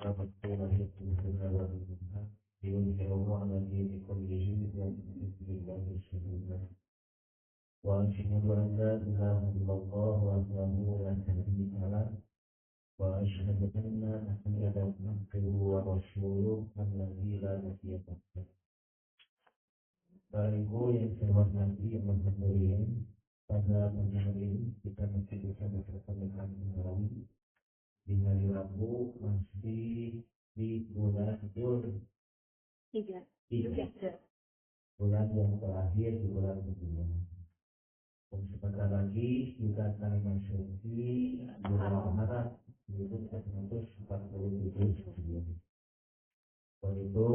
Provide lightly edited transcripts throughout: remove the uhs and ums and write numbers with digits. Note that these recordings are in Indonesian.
warahmatullahi wabarakatuh. Diunjurkan lagi di kondisi yang tidak bisa. Wa asyhadu an la ilaha illallah wahdahu la syarika lah wa asyhadu anna Muhammadan abduhu wa rasuluh alladzi la nabiyya ba'dahu. Bapak Ibu yang saya hormati yang berbahagia, pada pagi hari ini kita masih bisa bertemu kembali di hari Rabu, masih di bulan Tiga. bulan yang terakhir di bulan kedua. Dan sebentar lagi kita akan memasuki bulan Maret, yaitu 147 Hijriah. Itu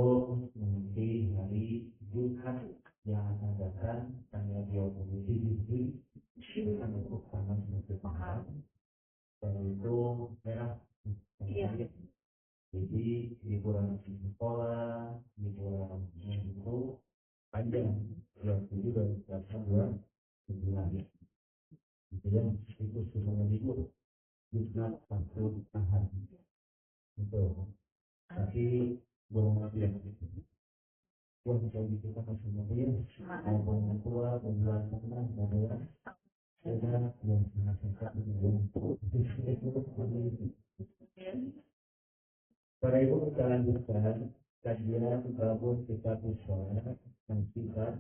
nanti hari Jumat yang akan datang tanggal 27 Juli akan untuk tanggal 1 dan itu merah. Jadi liburan sekolah, liburan itu panjang, 27 dan 29 hari. Itu yang itu sudah libur, Jumat, Sabtu, Ahad. Itu. Tapi belum ada yang buat jadi kita masih mobil, mau tua, mau tengah, mau ada yang sangat sehat Para Ibu kita lanjutkan kajian bangun kita sholat dan kita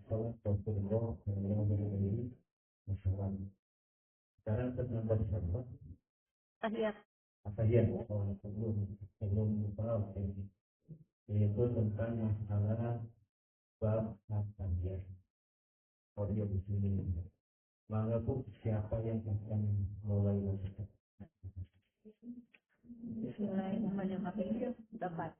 sholat Rasulullah yang berdiri masalah. Sekarang tentang bersama apa ya sebelum lupa yaitu tentang masalah bab tahiyat. Audio di sini. Mengapa siapa yang akan mulai masuk? Bismillahirrahmanirrahim. Dapat.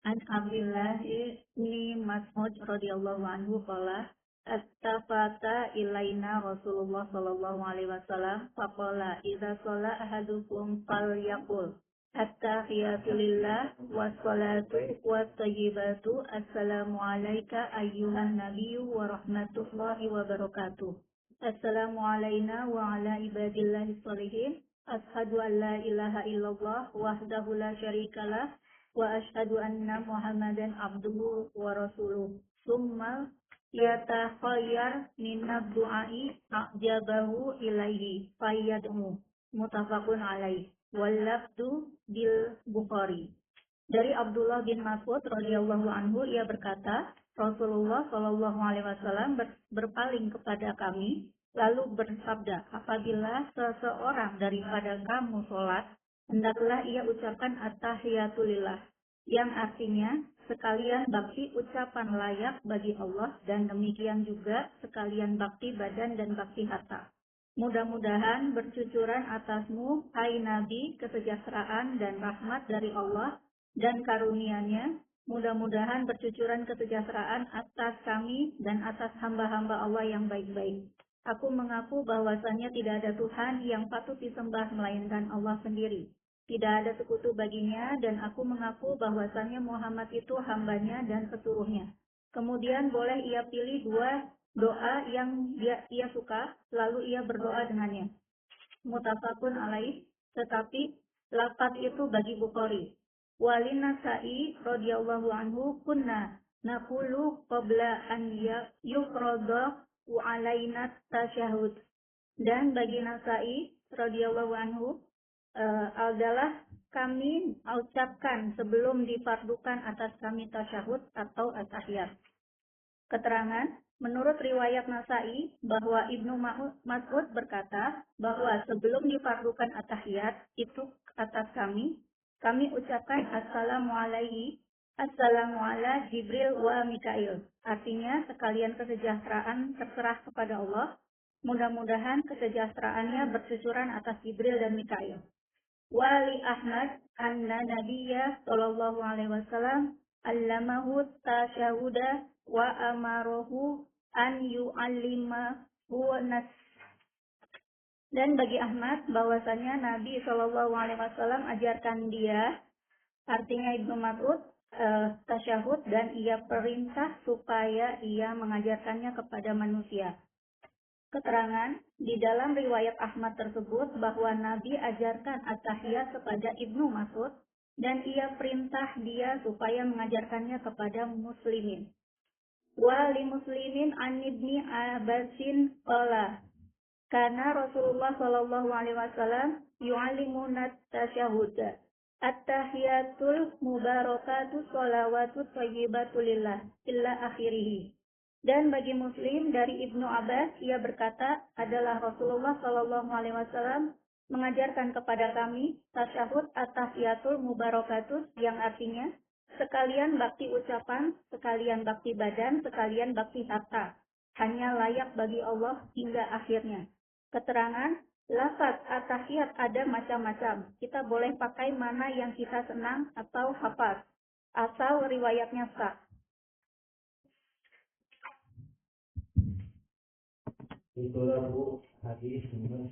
An Abdullah bin Mas'ud radhiyallahu anhu qala attafata ilaina Rasulullah sallallahu alaihi wasallam faqala idza shalla ahadukum falyaqul at-tahiyatu lillah wassalatu wattayyibatu assalamu alayka ayyuhan nabiyyu wa rahmatullahi wa barakatuh. Assalamu alayna wa ala ibadillahi sholihin. Ashhadu an la ilaha illallah wahdahu la syarikalah wa asyhadu anna Muhammadan abduhu wa rasuluh. Summa yatakhayyar minad du'ai a'jabahu ilaihi fayyad'u. Muttafaqun alaih. Wal lafdu bil Bukhari. Dari Abdullah bin Mas'ud radhiyallahu anhu, ia berkata, Rasulullah shallallahu alaihi wasallam berpaling kepada kami lalu bersabda, apabila seseorang daripada kamu sholat, hendaklah ia ucapkan at-tahiyatulillah, yang artinya sekalian bakti ucapan layak bagi Allah dan demikian juga sekalian bakti badan dan bakti harta. Mudah-mudahan bercucuran atasmu, hai Nabi, kesejahteraan dan rahmat dari Allah dan karunia-Nya. Mudah-mudahan bercucuran kesejahteraan atas kami dan atas hamba-hamba Allah yang baik-baik. Aku mengaku bahwasannya tidak ada Tuhan yang patut disembah melainkan Allah sendiri. Tidak ada sekutu baginya dan aku mengaku bahwasannya Muhammad itu hambanya dan pesuruhnya. Kemudian boleh ia pilih dua doa yang ia suka, lalu ia berdoa dengannya. Muttafaqun alaih, tetapi lafaz itu bagi Bukhari. Walin Nasa'i radhiyallahu anhu kunna naqulu qabla an yufrada alaina tasyahud. Dan bagi Nasa'i radhiyallahu anhu adalah kami ucapkan sebelum difardukan atas kami tasyahud atau at-tahiyat. Keterangan, menurut riwayat Nasa'i bahwa Ibnu Mas'ud berkata bahwa sebelum difardukan at-tahiyat itu atas kami ucapkan assalamu alaihi, assalamu ala Jibril wa Mikail. Artinya sekalian kesejahteraan terserah kepada Allah. Mudah-mudahan kesejahteraannya bercucuran atas Jibril dan Mikail. Wali Ahmad anna Nabiyya sallallahu alaihi wasallam allamahu tasyahuda wa amarohu an yu'allimahu nas. Dan bagi Ahmad bahwasanya Nabi sallallahu alaihi wasallam ajarkan dia, artinya Ibnu Mas'ud, tasyahud, dan ia perintah supaya ia mengajarkannya kepada manusia. Keterangan, di dalam riwayat Ahmad tersebut bahwa Nabi ajarkan at-tahiyat kepada Ibnu Mas'ud dan ia perintah dia supaya mengajarkannya kepada muslimin. Wa li muslimin an ibni Abbasin qala karena Rasulullah Shallallahu alaihi wasallam yu'allimuna tasyahud at-tahiyatul mubarakatuh sholawatu thayyibatu lillah illa akhirih. Dan bagi Muslim dari Ibnu Abbas, ia berkata, adalah Rasulullah Shallallahu Alaihi Wasallam mengajarkan kepada kami tasyahud at-tahiyatul mubarakatuh yang artinya sekalian bakti ucapan, sekalian bakti badan, sekalian bakti harta. Hanya layak bagi Allah hingga akhirnya. Keterangan, lafaz at-tahiyat ada macam-macam. Kita boleh pakai mana yang kita senang atau hafal. Asal riwayatnya sah. Itulah Bu hadis nomor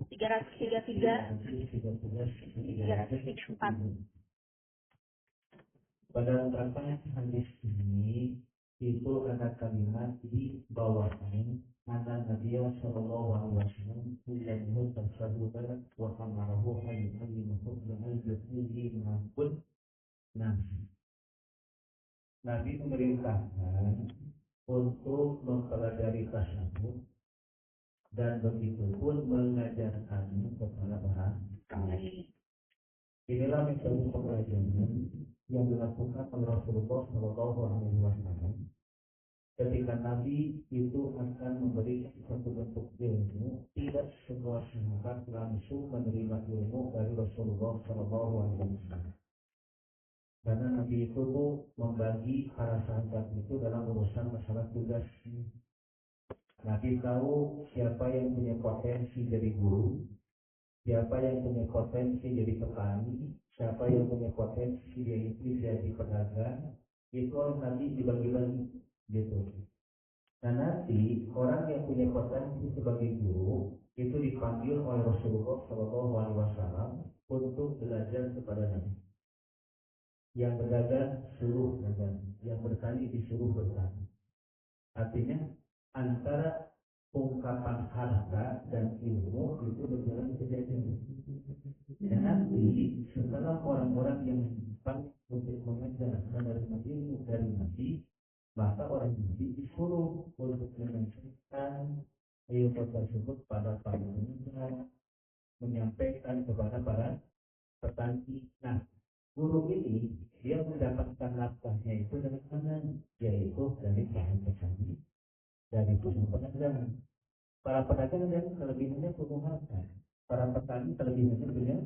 333, 334. Pada ungkapan hadis ini itu ada kalimat di bawahnya mana Nabi Sallallahu Alaihi Wasallam ilmu tersebut wa amarahu ayyuhallimuhu bi'al-jahili maupun nasi. Nabi memerintahkan untuk mempelajari tasawuf dan begitu pun mengajarkannya kepada para kami. Inilah metode pembelajaran yang dilakukan oleh Rasulullah Shallallahu Alaihi Wasallam ketika Nabi itu akan memberi satu bentuk ilmu. Tidak semua sahabat langsung menerima ilmu dari Rasulullah Shallallahu Alaihi Wasallam, karena Nabi itu membagi para sahabat itu dalam urusan masalah tugas. Nabi tahu siapa yang punya potensi jadi guru, siapa yang punya potensi jadi petani, siapa yang punya potensi jadi pedagang. Itu nanti dibagi-bagi gitu. Nah nanti orang yang punya potensi sebagai guru itu dipanggil oleh Rasulullah Shallallahu Alaihi Wasallam untuk belajar kepada Nabi. Yang berdagang suruh dagang, yang bertani disuruh bertani. Artinya antara ungkapan harta dan ilmu itu berjalan sejajar. Dan nanti setelah orang-orang yang dipanggil untuk mengajarkan ilmu dari Nabi, maka orang Nabi disuruh untuk menyampaikan ilmu tersebut pada para pemuda, menyampaikan kepada para petani. Nah, guru ini dia mendapatkan nafkahnya itu dari mana? Yaitu dari bahan petani, dari bahan pedagang. Para pedagang dan kelebihannya punya harta. Para petani kelebihannya punya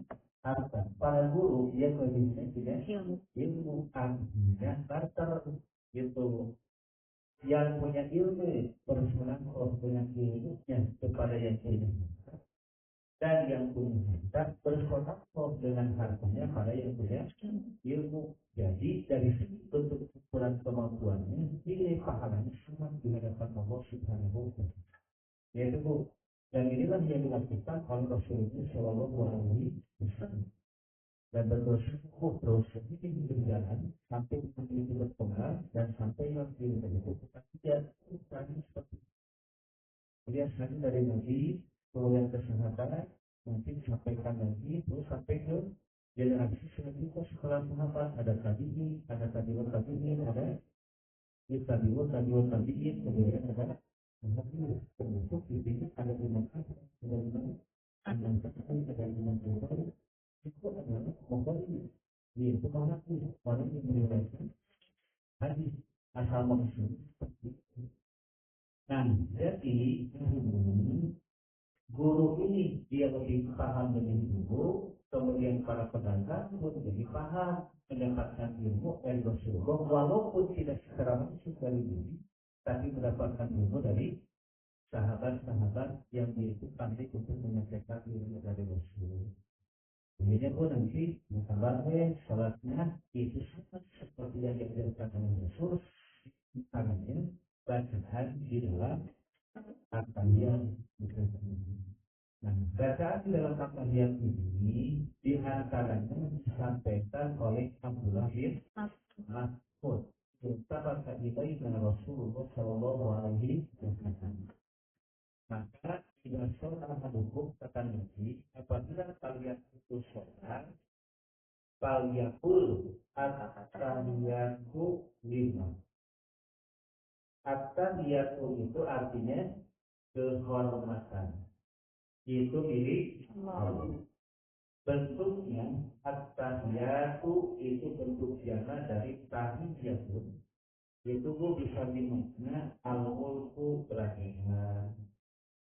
harta. Para guru dia kelebihannya punya ilmu. Artinya barter gitu. Yang punya ilmu bersenang-senang dengan ilmunya kepada yang punya harta, dan yang punya harta bersenang-senang dengan hartanya pada yang punya ilmu. Jadi dari segi bentuk ukuran kemampuannya nilai pahalanya sama di hadapan Allah Subhanahu wa Ta'ala. Yaitu dan inilah yang dilakukan oleh Rasulullah Shallallahu Alaihi Wasallam. Dan berdosa ini berjalan sampai itu berpengaruh dan sampai yang itu tidak seperti kemudian selain dari Nabi kemudian ke sahabat nanti disampaikan lagi terus sampai ke generasi selanjutnya setelah sahabat ada tabi'in, ada tabi'ut tabi'in, ada tabi'ut tabi'in, kemudian ada termasuk di sini ada imam ada imam ada imam itu adalah membagi yaitu orang yang meriwayatkan hadis asal maksud. Nah, jadi guru ini dia lebih paham dengan guru, kemudian para pedagang pun lebih paham mendapatkan ilmu dari Rasulullah walaupun tidak secara langsung dari diri, tapi mendapatkan ilmu dari sahabat-sahabat yang itu pandai untuk menyampaikan ilmu dari Rasul. Kemudian pun nanti kabarnya sholatnya itu sama seperti yang diajarkan oleh Rasul, misalnya bacaan di dalam at-tahiyat. Nah, bacaan di dalam at-tahiyat ini diantaranya disampaikan oleh Abdullah bin Mas'ud. Kita baca itu dengan Rasulullah Shallallahu Alaihi Wasallam. Nah, Falyakul at-tahiyatu lillah. At-tahiyatu itu artinya kehormatan. Itu milik Allah. Bentuknya at-tahiyatu itu bentuk jama dari tahiyatun. Itu bisa dimakna al-mulku kerajaan,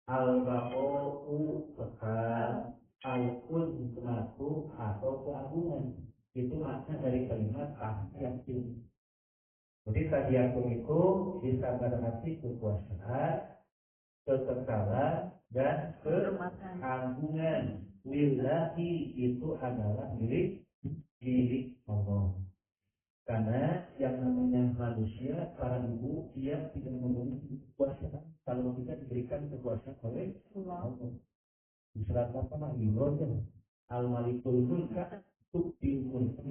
al-baqa'u kekal, al-qudratu atau keagungan. Itu makna dari kalimat tahiyatun. Jadi tahiyatun itu bisa berarti kekuasaan, kekekalan, dan keagungan. Lillahi itu adalah milik Allah. Karena yang namanya manusia, para ibu, dia tidak memiliki kekuasaan. Kalau kita diberikan kekuasaan oleh Allah. Di surat apa? Ibrahim al-malikul mulka tu'til mulka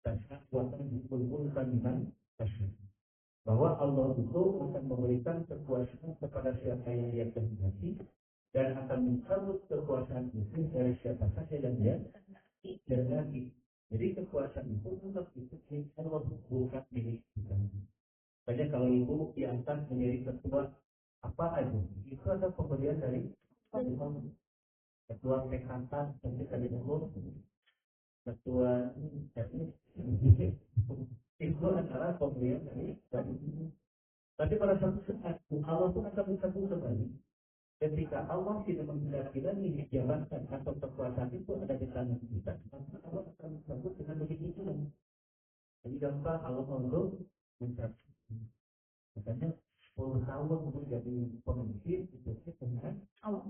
dan kekuatan mulka dengan kasih. Bahwa Allah itu akan memberikan kekuasaan kepada siapa yang dia kehendaki dan akan mencabut kekuasaan itu dari siapa saja yang dia kehendaki. Jadi kekuasaan itu tetap itu Allah, bukan milik kita. Makanya kalau ibu diangkat menjadi ketua apa aja, itu ada pemberian dari Allah. Ketua PKK nanti tadi Allah, ketua teknis itu adalah pemberian dari tapi pada suatu saat Allah pun akan mencabut kembali. Ketika Allah tidak menghendaki lagi jabatan atau kekuasaan itu ada di tangan kita, maka Allah akan mencabut dengan begitu. Jadi gampang Allah untuk mencabut. Makanya 10 tahun untuk jadi pemimpin itu dengan Allah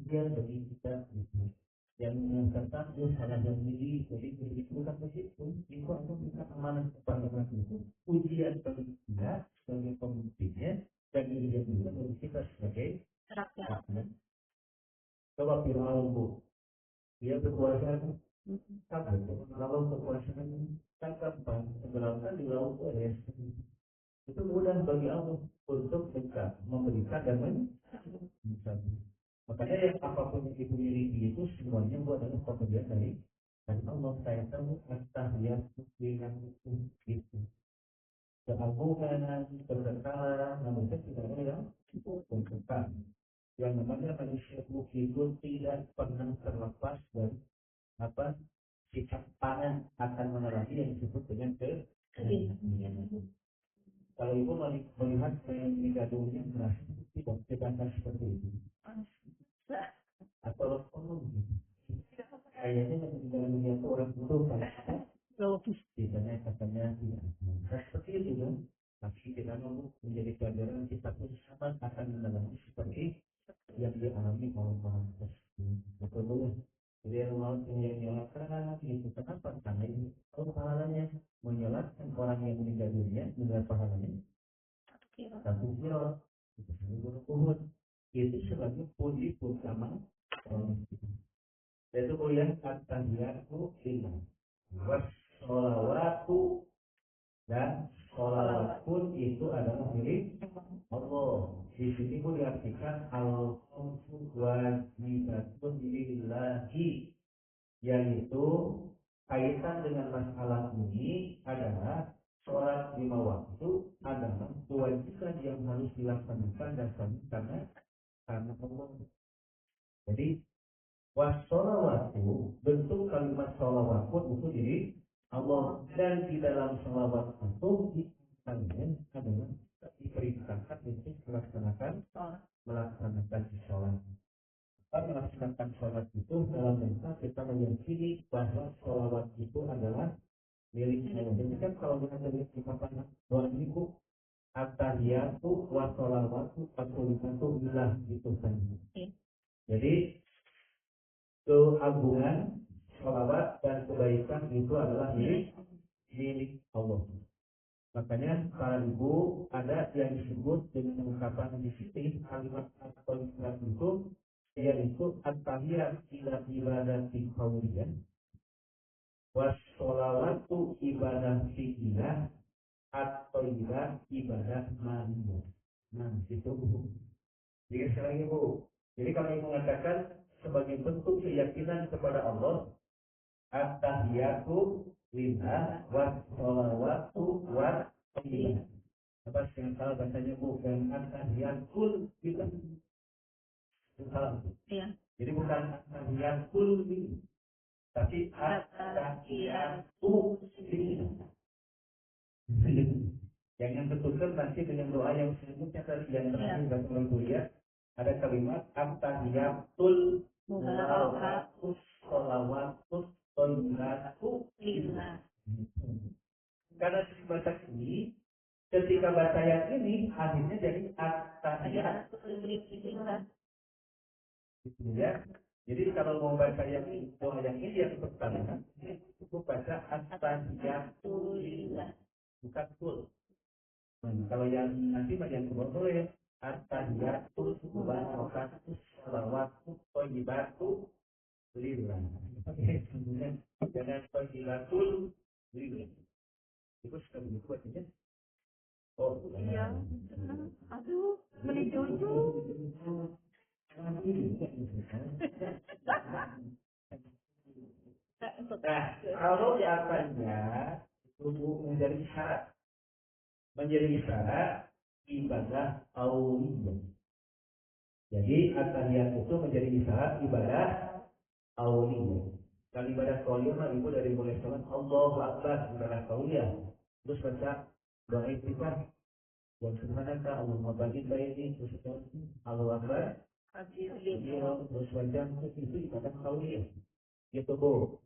dia bagi kita gitu. Yang mengatakan dia salah dan diri, jadi begitu kan begitu. Itu akan bisa amanah kepada Tuhan itu. Ujian bagi kita sebagai pemimpinnya dan ujian juga bagi kita sebagai rakyat. Coba Fir'aun bu, dia berkuasa kan betul. Kalau kekuasaan kan gampang, tenggelamkan di laut itu mudah bagi Allah untuk dekat memberikan dan mencabut. Makanya yang apapun yang ibu miliki itu semuanya itu adalah pemberian dari Allah. Saya tahu at-tahiyat dengan itu keagungan, kekekalan, namun tidak ada yang kekal. Yang namanya manusia itu tidak pernah terlepas dari apa sifat panah akan mengalami yang disebut dengan kebingungan. Kalau ibu melihat negatifnya merasa tidak seperti itu, atau kayaknya ketika melihat orang itu kan logis, katanya tidak seperti itu kan. Tapi kita mau menjadi pelajaran kita pun sama akan mengalami seperti yang dialami oleh orang tersebut. Betul. Jadi yang mau menyalakan itu kenapa? Karena ini kalau pahalanya menyolatkan orang yang meninggal dunia dengan pahalanya satu kilo itu seluruh Uhud itu sebagai pundi utama yaitu kuliah at-tahiyatu lillah washolawatu dan sholawat pun itu adalah milik Allah. Di sini pun diartikan al-khawfu wajibatun lillahi, yaitu kaitan dengan masalah ini adalah sholat 5 waktu adalah kewajiban yang harus dilaksanakan dan karena Allah. Jadi washolawatu bentuk kalimat sholawat pun itu diri Allah, dan di dalam sholawat itu kalian adalah diperintahkan untuk melaksanakan sholat. Melaksanakan sholat itu dalam rangka kita meyakini bahwa sholawat itu adalah milik Allah. Jadi kan kalau kita lihat di papan doa itu at-tahiyatu wa sholawatu wa billah gitu kan. Jadi keagungan sholawat dan kebaikan itu adalah milik Allah. Makanya para ibu ada yang disebut dengan ungkapan di sini kalimat atau itu yaitu at-tahiyat ila ibadati qauliyah washolawatu ibadah fi'illah atau ibadah maniyah. Nah itu jadi sekarang ibu, jadi kalau ibu mengatakan sebagai bentuk keyakinan kepada Allah At-tahiyatu lillah wa sholawatu wa tayyibah. Apa yang salah bacanya bukan at-tahiyatul lillah. Salah. Iya. Jadi bukan at-tahiyatul lillah, tapi at-tahiyatu lillah. Yang betulkan nanti dengan doa yang selanjutnya tadi yang terakhir dan kuliah ada kalimat at-tahiyatul mubarakatuh sholawatus thayyibatu lillah. Karena bahasa ini ketika baca yang ini akhirnya jadi at-tahiyatul lillah. Gitu ya. Jadi kalau mau baca yang doa yang ini yang pertama itu baca at-tahiyatul lillah, bukan tul. Kalau yang nanti yang kedua boleh at-tahiyatul mubarakatuh sholawatu thayyibatu lillah. Kemudian jangan thayyibatul lillah. Itu sudah begitu artinya. Oh iya. Aduh, beli dulu. Nah, kalau katanya itu menjadi syarat ibadah auliyah. Jadi at-tahiyat itu menjadi syarat ibadah auliyah. Kalau ibadah qauliyah mah ibu dari mulai salat Allahu Akbar ibadah qauliyah. Terus baca doa istighfar. Wa subhanaka Allahumma baghfir baini terus Allahu Akbar. Terus baca itu ibadah qauliyah. Gitu Bu.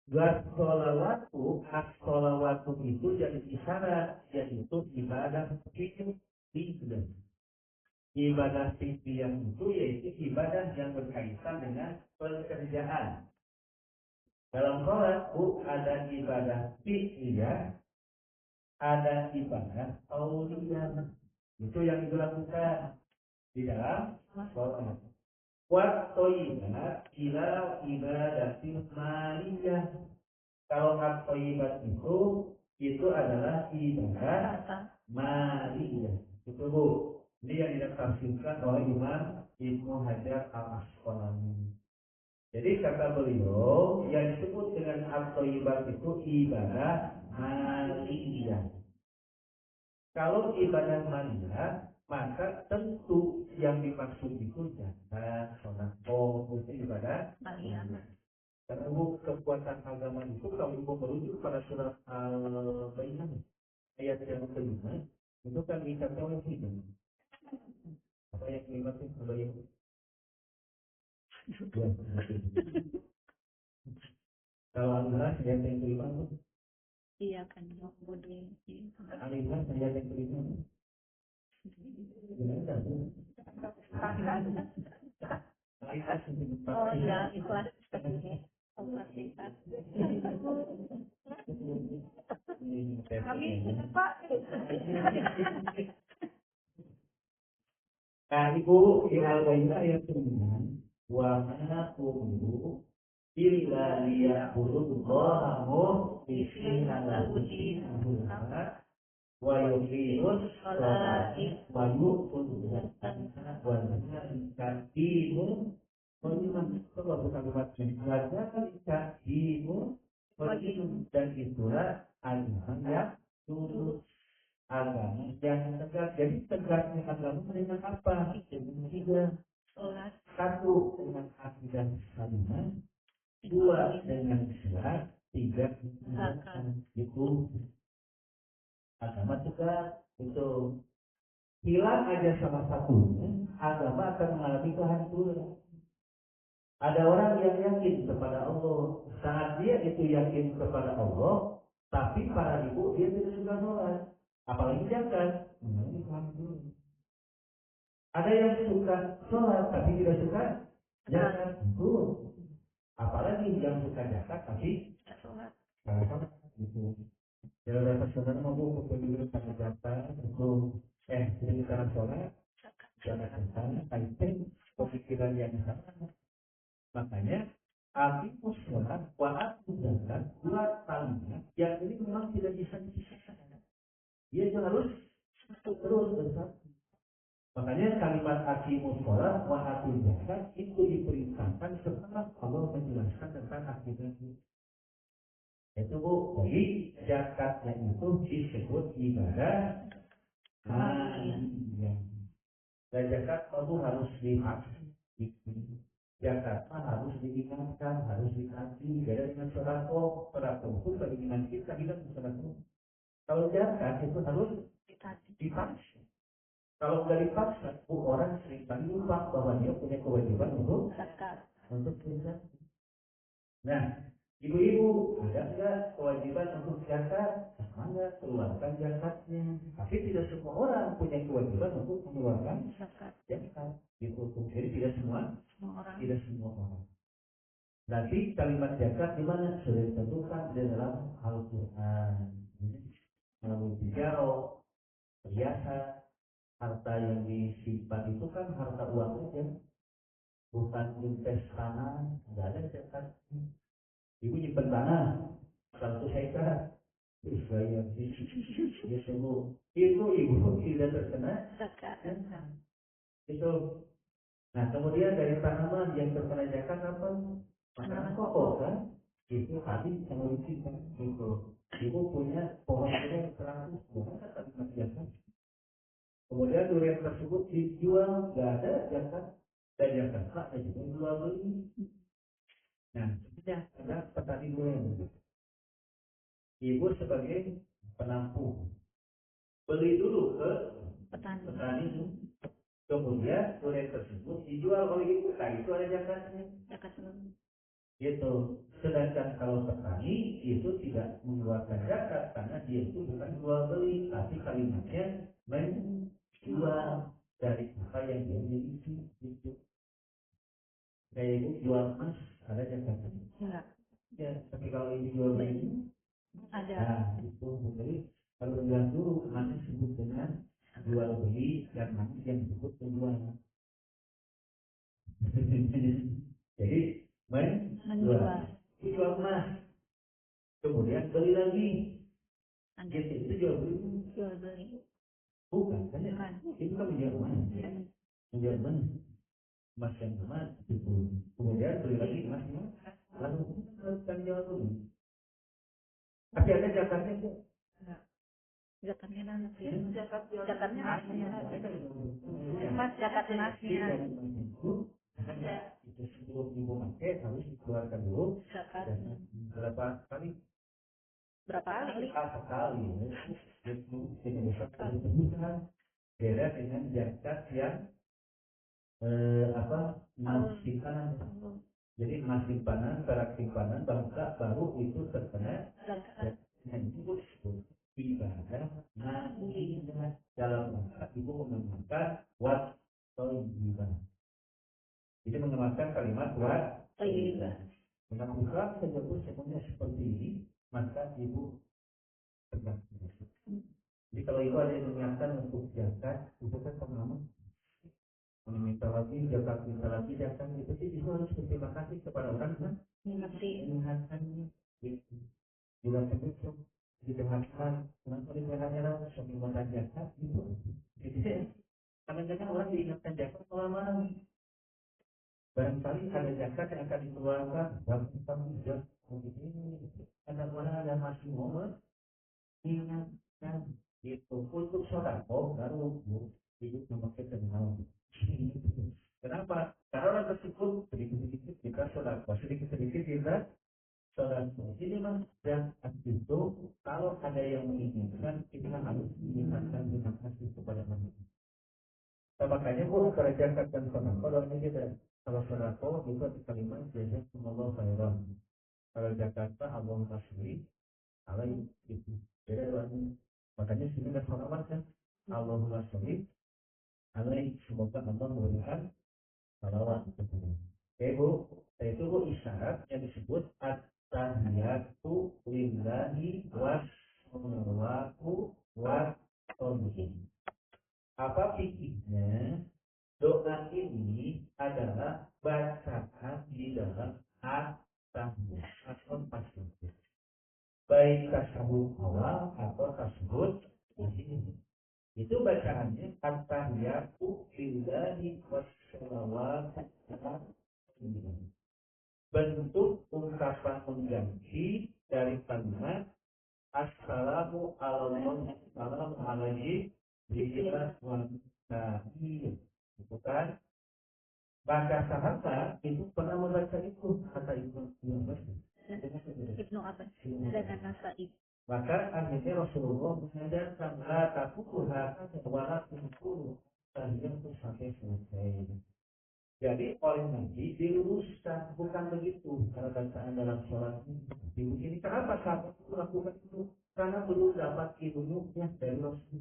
As-sholawatu itu jadi isyarat, yaitu ibadah fikih. Ibadah fikih yang itu yaitu ibadah yang berkaitan dengan pekerjaan. Dalam sholat ada ibadah fikih, ada ibadah auliyah. Itu yang dilakukan di dalam sholat. Wat-thayyibat ila ibadatil maliyah. Kalau at-thayyibat itu adalah ibadah maliyah. Itu Bu. Ini yang ditafsirkan oleh Imam Ibnu Hajar al-Asqalani. Jadi kata beliau yang disebut dengan at-thayyibat itu ibadah maliyah. Kalau ibadah maliyah maka tentu yang dimaksud itu jangan sedekah, itu ibadah maliyah. Karena kekuatan agama itu kalau ibu merujuk pada surat Al-Baqarah ayat yang kelima itu kan dikatakan oleh hidup. Apa yang kelima itu Al-Baqarah? Kalau Al-Baqarah ayat yang kelima itu iya kan kemudian Al-Baqarah ayat yang kelima. Oh ya, ikhlas. Kami Pak. Nah, Ibu di Al-Baqarah ayat 9 wa ma umiru illa liya'budullaha mukhlishina lahu-d-din wa yuqimus sholata wa yu'tuz zakata wa dzalika dinul qayyim. Coba bukan dzalika dinul qayyim, dan itulah agama yang lurus, agama yang tegak. Jadi tegaknya agama dengan apa? Dengan tiga. Satu dengan akidah salimah, dua dengan syarat, tiga dengan itu agama tegak. Itu hilang aja salah satunya, agama akan mengalami kehancuran. Ada orang yang yakin kepada Allah, saat dia itu yakin kepada Allah, tapi para ibu dia tidak suka sholat, apalagi zakat. Ada yang suka sholat tapi tidak suka zakat, apalagi yang suka zakat tapi tidak sholat. Gitu. Ya rasa saudara mampu kepedulian pada zakat itu jadi karena sholat zakat sana kaitan pemikiran yang sama. Makanya aqimus sholat wa atuz zakat dua kalimat yang ini memang tidak bisa dipisahkan. Dia harus terus bersatu. Makanya kalimat aqimus sholat wa atuz zakat itu diperintahkan setelah Allah menjelaskan tentang akidah. Itu Bu, jadi zakatnya itu disebut ibadah. Ya. Dan zakat itu harus zakat harus diingatkan, harus dikasih. Beda dengan sodako, sodako itu keinginan kita sodako. Kalau zakat itu harus dipaksa. Kalau nggak dipaksa, orang sering lupa bahwa dia punya kewajiban untuk zakat. Nah, ibu-ibu ada nggak kewajiban untuk zakat? Sama nggak keluarkan zakatnya? Tapi tidak semua orang punya kewajiban untuk mengeluarkan zakat. Gitu. Jadi tidak semua orang. Tidak semua orang. Nanti kalimat zakat di mana sudah ditentukan di dalam Al-Quran. Lalu tijaro, perhiasan, harta yang disimpan itu kan harta uang aja, bukan investasi, nggak ada zakat. Ibu nyimpen tanah 100 hektar, terus bayar dia semua itu ibu tidak terkena zakat. Itu. Nah kemudian dari tanaman yang terkena zakat apa? Tanaman kokok kan? Itu habis yang kan? Itu. Ibu punya pohon durian 100 buah tanaman zakat. Kemudian durian tersebut dijual, nggak ada zakat. Dan zakat ada juga jual beli. Nah, sudah ada petani durian. Ibu sebagai penampung beli dulu ke petani itu, kemudian durian tersebut dijual oleh ibu. Nah itu ada zakatnya. Gitu. Sedangkan kalau petani itu tidak mengeluarkan zakat karena dia itu bukan jual beli, tapi kalimatnya menjual dari apa yang dia miliki. Gitu. Kayak ibu jual emas ada zakatnya. Ya, tapi kalau ibu jual beli ada. Nah, itu jadi kalau bilang dulu mana disebut dengan jual beli dan mana yang disebut penjual. Jadi menjual. Jual emas, kemudian beli lagi. Jadi itu jual beli. Jual beli. Bukan, kan? Itu kan menjual emas. Menjual emas, emas yang emas itu. Kemudian beli lagi emasnya, lalu kan jual beli. Tapi ada zakatnya tuh. Zakatnya nanti. Zakatnya mas zakat nasnya. Itu sebelum ibu pakai harus dikeluarkan dulu. Zakat. Berapa kali? Sekali. Itu sekali. Beda dengan zakat yang emas simpanan. Jadi emas simpanan, perak simpanan, bangsa baru itu terkena zakat. Nah itu disebut ibadah nasihat dalam rangka ibu mengamalkan wat toibah. Jadi mengamalkan kalimat wat toibah. Mengamalkan saja pun semuanya seperti ini, maka ibu tegak. Jadi kalau ibu ada yang mengingatkan untuk zakat, itu kan pengalaman. Minta lagi zakat itu sih ibu harus berterima kasih kepada orang kan. Mengingatkannya. Bila begitu ditengakan kenapa ditengakannya sambil makan zakat gitu. Jadi kadang-kadang orang diingatkan zakat malam-malam. Barangkali ada zakat yang akan dikeluarkan dalam tanggung jawab begini. Ada masih momen ingatkan itu untuk sodako baru hidup memakai kenal. Kenapa? Karena orang tersebut sedikit-sedikit kita sodako, sedikit-sedikit kita sodako. Jadi memang zakat itu kalau ada yang menginginkan kita harus mengingatkan terima kasih kepada manusia. Nah, makanya pun antara zakat dan sodako doanya beda. Kalau sodako itu ada kalimat jazakumullah khairan. Kalau zakat Allahumma sholli alaihi itu beda doanya. Makanya sini kan sholawat kan Allahumma sholli alaihi, semoga Allah memberikan salawat kepada. Oke Bu, itu Bu isyarat yang disebut at-tahiyatu lillahi wassalawatu wassalamu. Apa fikihnya? Doa ini adalah bacaan di dalam at-tahiyat atau tasbih. Baik tasbih awal atau tasbih akhir. Itu bacaannya at-tahiyatu lillahi wassalawatu wassalamu. Bentuk ungkapan mengganti dari sallallahu alaihi wasallam. Itu kan. Maka sahabat itu pernah membaca itu kata Ibnu Abbas dan Nasai. maka akhirnya Rasulullah mengajarkan la takutuha wala tukutuhu tahiyat itu sampai selesai. Jadi oleh Nabi diluruskan, bukan begitu cara bacaan dalam sholat ini. Kenapa sahabat itu lakukan itu? Karena belum dapat ilmunya dari Rasul.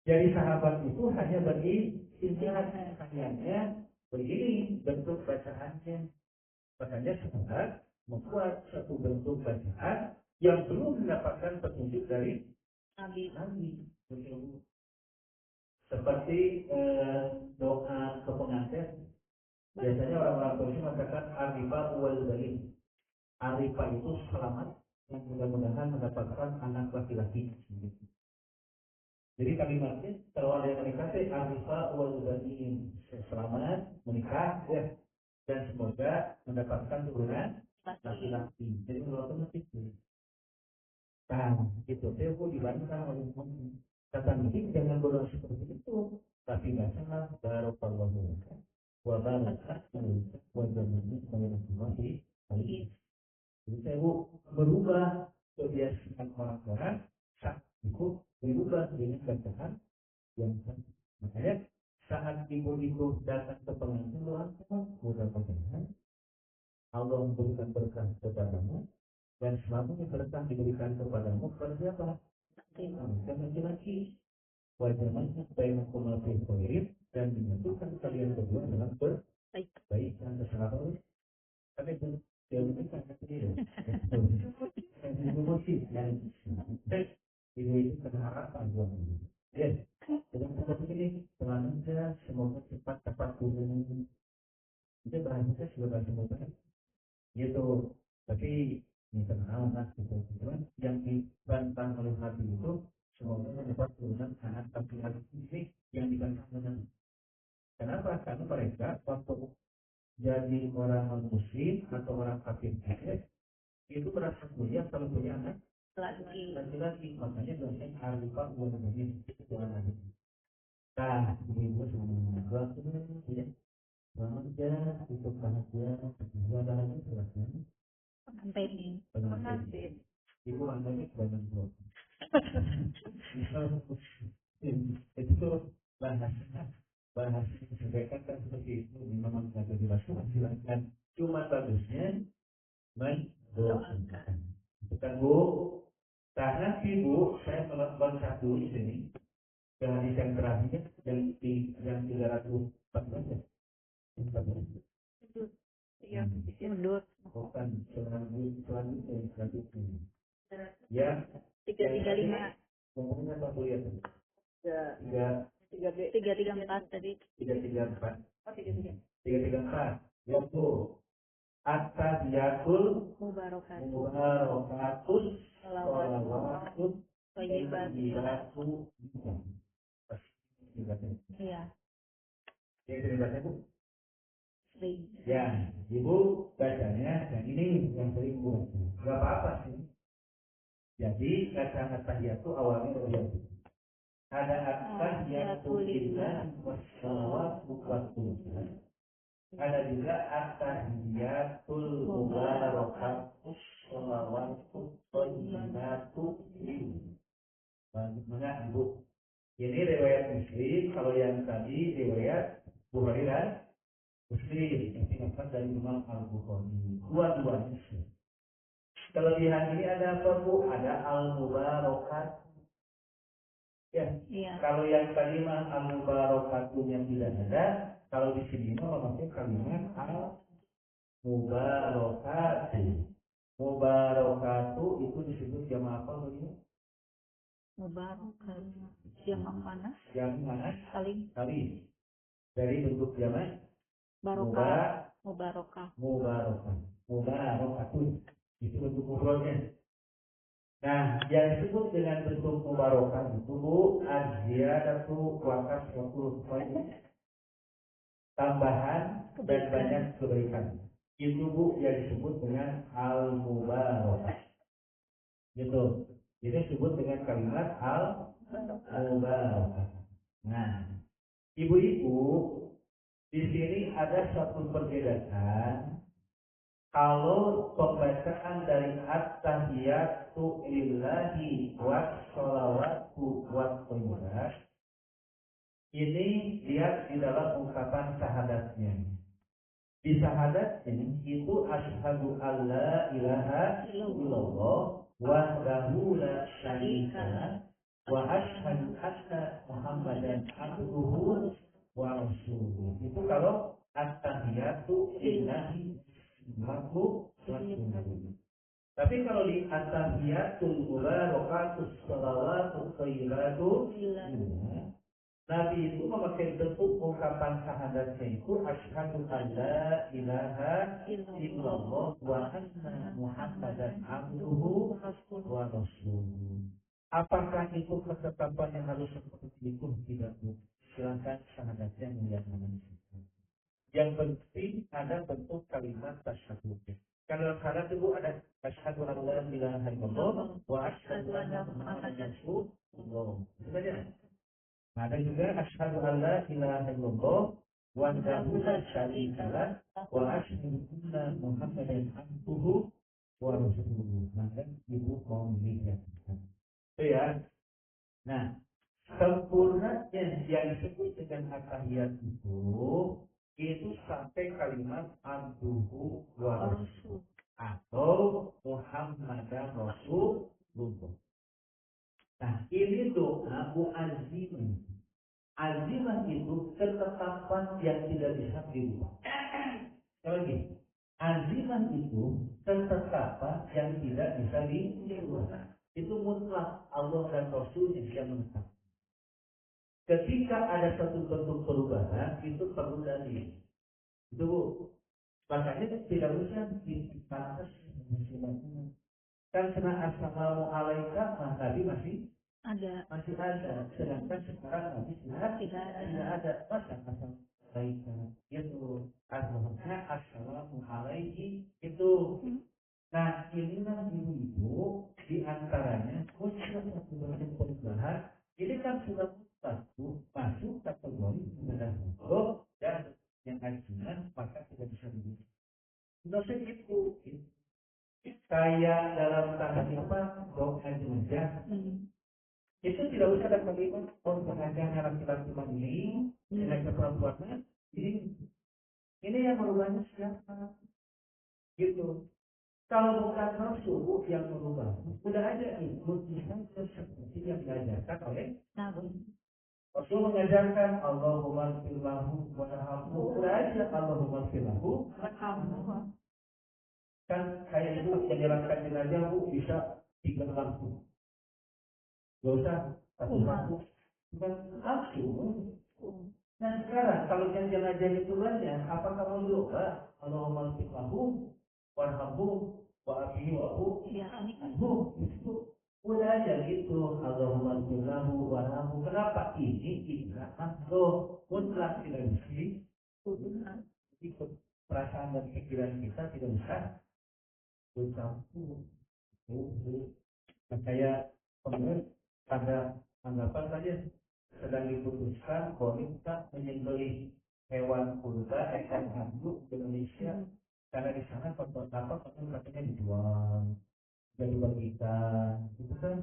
Jadi sahabat itu hanya bagi hanya begini bentuk bacaannya. Makanya sahabat membuat satu bentuk bacaan yang belum mendapatkan petunjuk dari Nabi. Seperti doa ke pengantin, biasanya orang-orang Quraisy mengatakan Arifa wal Bali. Arifa itu selamat yang mudah-mudahan mendapatkan anak laki-laki. Jadi kalimatnya kalau ada yang menikah, Arifa wal Bali, selamat menikah ya, dan semoga mendapatkan turunan laki-laki. Jadi kalau itu, nah itu saya dibantah oleh kata Nabi jangan berdoa seperti itu, tapi bacalah barokallahu wa barakatuh wa barakatuh alaihi. Jadi saya berubah kebiasaan orang-orang saat itu berubah dengan bacaan yang makanya saat ibu-ibu datang ke pengantin doakan mudah-mudahan Allah memberikan berkah kepadamu dan selamanya berkah diberikan kepadamu kepada siapa? Dan laki-laki wajahnya supaya menkumulatif khair dan menyatukan kalian berdua dalam baik dan kesabaran. Tapi itu yang penting sangat kecil. Dan itu musik dan ibu itu berharapan buat ibu. Ya, dengan seperti ini selanjutnya semoga cepat dapat turun. Itu bahasanya sudah bahasa mudah. Gitu. Tapi ini kenal lah gitu. Cuman yang dibantah oleh Nabi itu semoga mendapat turunan anak laki-laki ini yang dibantah dengan. Kenapa? Karena mereka waktu jadi orang muslim atau orang kafir itu merasa mulia kalau punya anak laki-laki. Makanya doanya Arifah Uwanamin itu jangan lagi. Nah, ibu semua ya. Bahagia, itu bahagia, dua bahagia silahkan. Pengantin. Ibu anaknya banyak dua. Itu bahasa mereka kan seperti itu memang ada dilakukan silakan. Cuma bagusnya mendoakan. Bukan Bu, karena Ibu saya melakukan satu di sini. Dengan yang terakhir yang 314 mundur. bukan selanjutnya ya 335 ngomongnya apa Bu ya? 334 tadi. 334 334 yaitu at-tahiyatul mubarakatus sholawatut thayyibatu. Iya. Ya, terima Bu. Ya, Ibu bacanya yang ini yang sering Bu. Enggak apa-apa sih. Jadi kata at-tahiyatu awalnya begitu. Ada at-tahiyatu lillah wassalawatu wassalamu. Ada juga at-tahiyatul mubarakatus sholawatu thayyibatu. Bagaimana Ibu? Ini riwayat Muslim, kalau yang tadi riwayat Bukhari dan Muslim yang diangkat dari Imam Al-Bukhari. Dua-duanya sih. Kelebihan ini ada apa Bu? Ada al-mubarakat. Ya. Iya. Kalau yang tadi mah al-mubarakatunya tidak ada, kalau di sini mah memakai kalimat al-mubarakatu. Mubarakatu itu disebut jamaah apa Bu? Mubarakatu. Jamaah mana? Yang mana? Kali. Dari bentuk jamaah Barokah. Mubarakatun itu bentuk mufradnya. Nah, yang disebut dengan bentuk mubarakah itu Bu az-ziyadatu wa kasratul khair, tambahan dan banyak kebaikan. Itu Bu yang disebut dengan al-mubarakah. Gitu. Ini disebut dengan kalimat al-mubarakah. Nah, ibu-ibu, di sini ada satu perbedaan. Kalau pembacaan dari at-tahiyatu lillahi was-sholawatu wat-thayyibat, ini lihat di dalam ungkapan syahadatnya. Di syahadatnya itu asyhadu alla ilaha illallah wahdahu la syarika wa asyhadu anna muhammadan abduhu wa rasuluh. Itu kalau at-tahiyatu lillahi makhluk sunnah. Tapi kalau di at-tahiyatul mubarakatus shalawatut thayyibatu Nabi itu memakai bentuk ungkapan syahadatnya itu asyhadu alla ilaha illallah wa anna muhammadan abduhu wa rasuluh. Apakah itu ketetapan yang harus seperti itu? Tidak, Bu. Silakan syahadatnya muliakan. Yang penting ada bentuk kalimat tasyahud. Kalau syahadat itu ada asyhadu an la ilaha illallah wa asyhadu anna muhammadan rasulullah. Itu saja. Ada juga asyhadu an la ilaha illallah wahdahu la syarika lah wa asyhadu anna muhammadan abduhu wa rasuluh. Maka ibu mau melihat. Itu ya. Nah, sempurnanya yang disebut dengan at-tahiyat itu sampai kalimat abduhu wa rasul atau muhammadan rasulullah. Nah, ini doa mu'azzimah. Azimah itu ketetapan yang tidak bisa dirubah. Sekali lagi, azimah itu ketetapan yang tidak bisa dirubah. Itu mutlak Allah dan Rasul yang menetapkan. Ketika ada satu bentuk perubahan, itu perlu dalil. Itu makanya tidak usah dipantas muslimatnya. Kan kena assalamualaikum Nabi masih ada. Sedangkan sekarang Nabi sudah tidak ada. Masa assalamualaikum itu artinya assalamualaikum itu. Nah, inilah ibu-ibu di antaranya muncul satu bentuk perubahan. Ini kan sudah masuk kategori sudah buruk dan yang ajunan maka tidak bisa dibuat. Dosa itu kayak dalam tanda apa doa jenazah itu tidak usah ada kalimat jenazahnya laki-laki ini jenazah perempuannya ini yang merubahnya siapa gitu. Kalau bukan Rasul yang merubah, sudah ada mujizat seperti yang diajarkan oleh Nabi. Rasul mengajarkan Allahumma firlahu warhamhu. Sudah ada Allahumma firlahu warhamhu. Kan kayak itu menjalankan jenazah Bu bisa 3 lampu. Gak usah 1 lampu. Bukan lampu. Nah sekarang kalau yang jenazah itu banyak, apa kamu doa Allahumma firlahu warhamhu wa afihi wa itu udah aja gitu Allahumma firlahu warhamhu. Kenapa ini tidak makhluk mutlak tidak bisa ikut perasaan dan pikiran kita tidak bisa bercampur. Kayak kemudian ada anggapan saja sedang diputuskan boleh kita menyembelih hewan kurban ekor handuk di Indonesia karena di sana apa katanya dijual dan dibagikan itu kan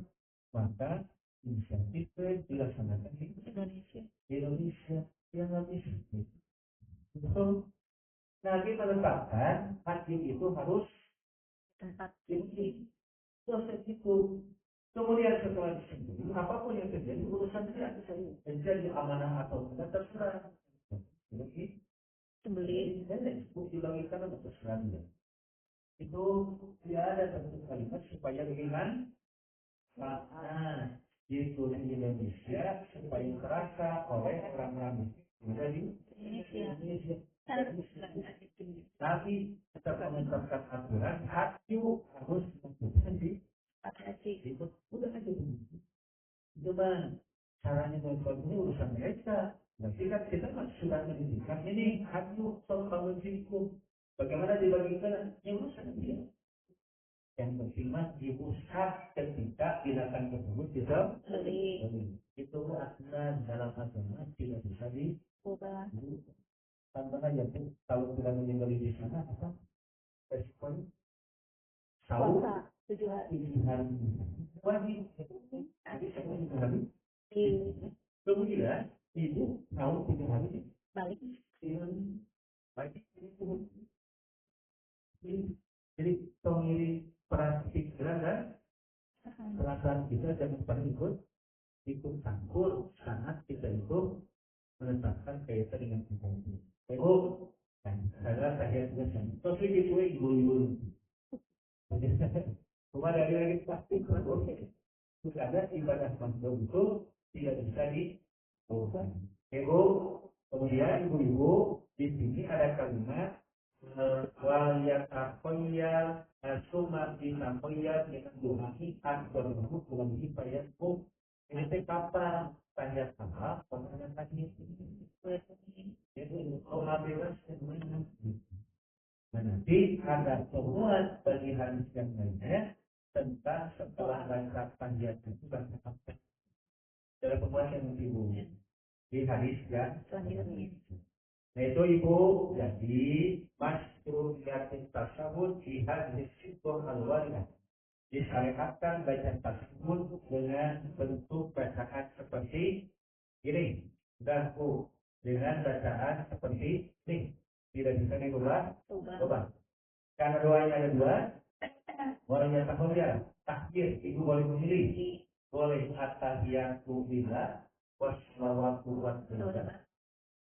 maka inisiatif dilaksanakan di Indonesia yang nggak bisa betul. Nah kita letakkan hakim itu harus tempat tinggi proses itu. Kemudian setelah disembelih, apapun yang terjadi urusan dia menjadi amanah atau tidak terserah. Jadi sembelih dan bukti logika dan terserah dia. Itu tidak ada satu kalimat supaya ringan makna itu di Indonesia supaya terasa oleh orang-orang di Indonesia. Tapi tetap menetapkan aturan hakim harus melakukan di itu udah aja begitu. Itu bang caranya menentukan ini urusan mereka. Nanti kan kita sudah mendidikan ini hakim soal bangun hukum. Bagaimana dibagikan yang urusan dia. Yang penting muslimat diusap ketika binatang tersebut disembelih. Itu artinya dalam agama tidak bisa diubah. Tambah aja tuh kalau tidak menyembelih di sana apa? Respon sahur 7 hari. Wajib. Jadi saya 7 hari. Kemudian ibu sahur 7 hari balik. Balik ini. Jadi pemilik pikiran dan perasaan kita jangan pernah ikut campur sangat kita itu menetapkan kaitan dengan hukum. Ego kan adalah tahiyatnya sama. Terus gitu ibu-ibu. Cuma dari lagi pasti ada ibadah makhluk itu tidak bisa diubah. Ego kemudian ibu-ibu di sini ada kalimat wal yatakoyal summa ditakoyal dengan duhani berhubung dengan hipayatku ini teh kata tanya apa pertanyaan tadi itu koma bebas nah nanti ada semua bagi hadis yang lainnya tentang setelah baca panjat itu baca apa dalam pembahasan ibu di hadis yang selanjutnya. Nah itu ibu jadi masruhiyatin tasawuf di hadis itu al-waridah disyariatkan bacaan tasawuf dengan bentuk bacaan seperti ini dan dengan bacaan seperti ini tidak bisa diubah. Karena doanya ada dua, warnanya takhir takbir ibu boleh memilih boleh at-tahiyatu lillah wassalawatu wassalamu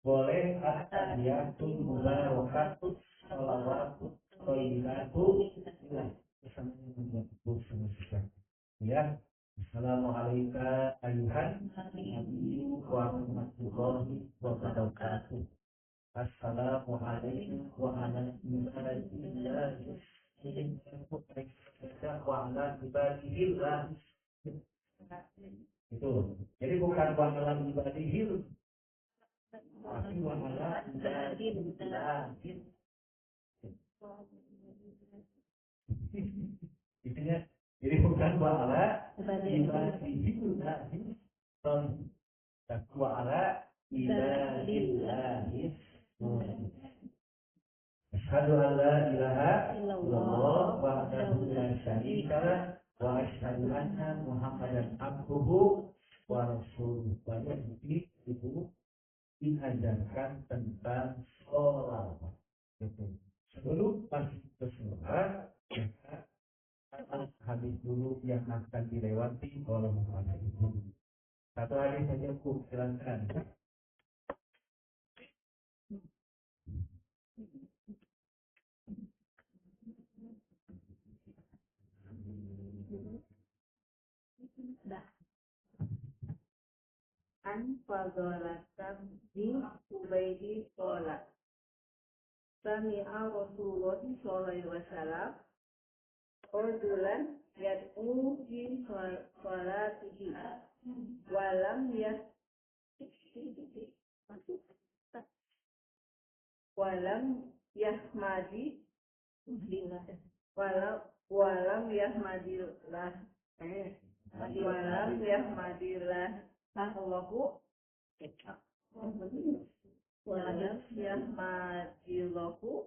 boleh at-tahiyatu mubarakatuh shalawatu thayyibatu bersamanya membuat sama susah ya. Assalamualaikum ayuhan nabi wa rahmatullahi wa barakatuh. Assalamualaikum wa rahmatullahi wa barakatuh. Itu jadi bukan wa ala ibadihil tapi wa ala ibadillah. Intinya jadi bukan wa ala ibadillah tapi wa ala ibadillah. Asyhadu an la ilaha illallah wahdahu la syarika lah wa asyhadu anna Muhammadan abduhu wa rasuluh. Banyak itu diajarkan tentang sholat. Sebelum masuk ke sholat, hadis dulu yang akan dilewati oleh Muhammad itu. Satu hadis saja ku silakan. An fadolatam di Ubaidi sholat. Sami'a Rasulullah sallallahu alaihi wasallam rajulan yad'u fi sholatihi walam yahmadi walam yahmadillah Allahu walam yahmadillahu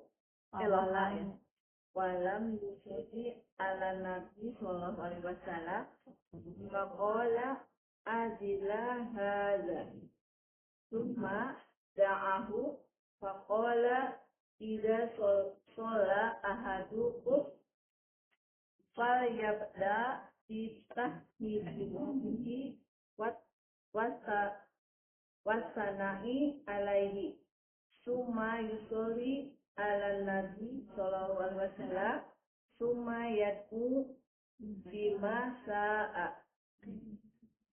walam yusalli ala nabi sallallahu alaihi wasallam faqala adila hadza thumma da'ahu faqala idza sholla ahadukum falyabda bitahmidi wasana'i alaihi summa yusolli ala nabi sallallahu alaihi wasallam summa yad'u bima sa'a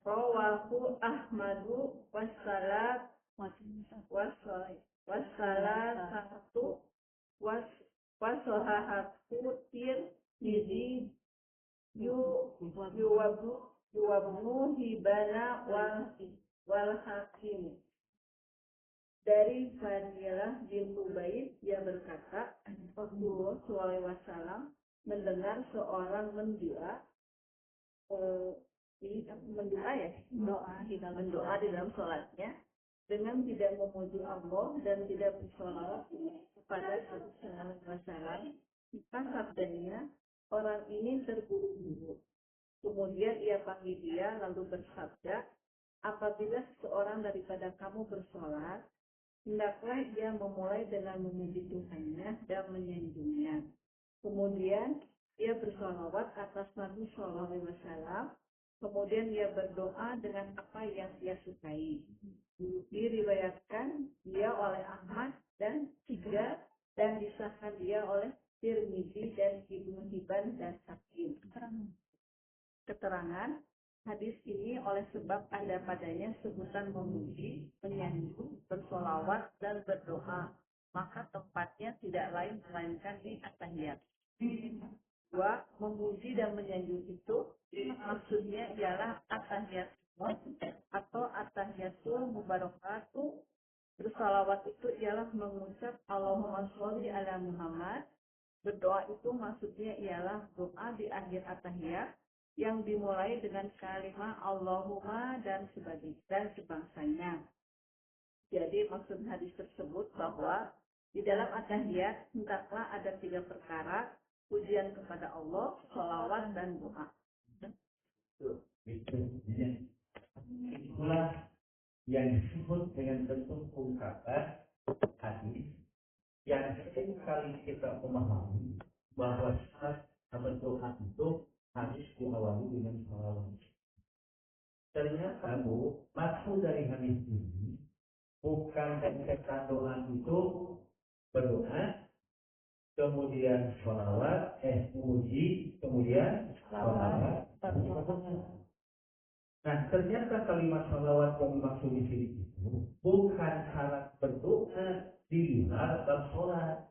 rawahu Ahmadu wassalatu wasahahatu Tirmidzi yuwabnu hibana wal hakim. Dari Fadilah bin Ubaid dia berkata Rasulullah SAW mendengar seorang mendoa mendoa ya, mendoa di dalam sholatnya dengan tidak memuji Allah dan tidak bersolawat kepada Nabi Sallallahu Alaihi Wasallam, maka sabdanya orang ini terburu-buru. Kemudian ia panggil dia lalu bersabda, apabila seseorang daripada kamu bersolat, hendaklah ia memulai dengan memuji Tuhannya dan menyanjungnya. Kemudian ia bersolawat atas Nabi Shallallahu Alaihi Wasallam. Kemudian ia berdoa dengan apa yang ia sukai. Diriwayatkan dia oleh Ahmad dan disahkan dia oleh Tirmidzi dan Ibnu Hibban dan Hakim. Keterangan hadis ini oleh sebab ada padanya sebutan memuji, menyanjung, bersolawat dan berdoa, maka tempatnya tidak lain melainkan di at-tahiyat. Dua, memuji dan menyanjung itu maksudnya ialah at-tahiyat atau at-tahiyatul mubarakatuh. Bersalawat itu ialah mengucap Allahumma sholli ala Muhammad. Berdoa itu maksudnya ialah doa di akhir at-tahiyat yang dimulai dengan kalimat Allahumma dan sebangsanya. Jadi maksud hadis tersebut bahwa di dalam at-tahiyat hendaklah ada 3 perkara, pujian kepada Allah, sholawat dan doa. Itulah yang disebut dengan bentuk ungkapan hadis yang sering kali kita memahami bahwa saat berdoa itu harus diawali dengan sholawat. Ternyata maksud dari hadis ini bukan ketika doa itu berdoa, kemudian sholawat, memuji, kemudian sholawat. Nah, ternyata kalimat sholawat yang dimaksud di sini itu bukan syarat berdoa di luar bab sholat.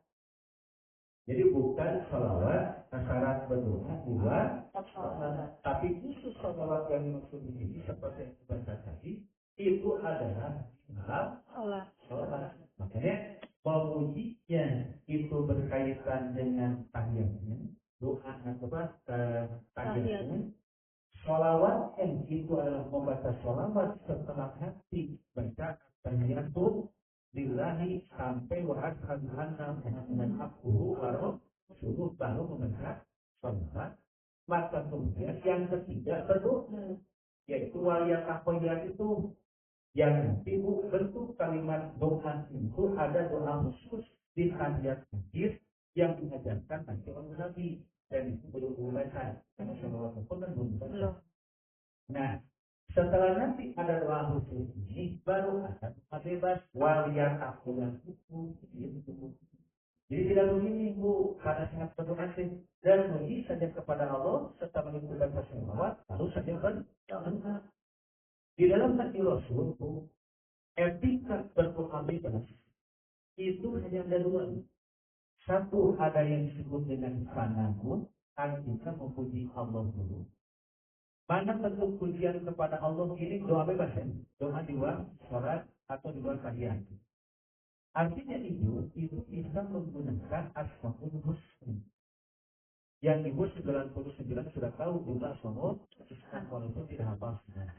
Jadi bukan sholawat syarat berdoa di luar bab sholat. Tapi khusus sholawat yang dimaksud di sini seperti yang kita tadi itu adalah dalam sholat. Makanya memujinya itu berkaitan dengan tahiyatnya, doa atau tahiyatnya. Sholawat yang itu adalah membaca sholawat setelah hati baca tahiyatul lillahi sampai wa asyhadu anna Muhammadan abduhu wa rasuluhu baru membaca sholawat. Maka kemudian yang ketiga berdoa, yaitu waliyataqayyad itu yang ibu bentuk kalimat doa itu ada doa khusus di tahiyat akhir yang diajarkan nanti oleh Nabi. Dan itu belum membaca karena sholawat pun kan belum membaca. Nah, setelah nanti ada doa khusus ini baru ada doa bebas waliyataqayyad itu. Jadi tidak begini Bu, karena sangat berdoa dan memuji saja kepada Allah setelah itu baca sholawat lalu saja berdoa. Di dalam hati Rasul Bu, etika berdoa bebas itu hanya ada 2. Satu, ada yang disebut dengan sanahun, artinya memuji Allah dulu. Mana bentuk pujian kepada Allah ini doa bebas ya? Doa di luar sholat atau di luar tahiyat. Artinya itu bisa menggunakan asmaul husna. Yang ibu 99 sudah tahu juga asmaul husna walaupun tidak hafal semua.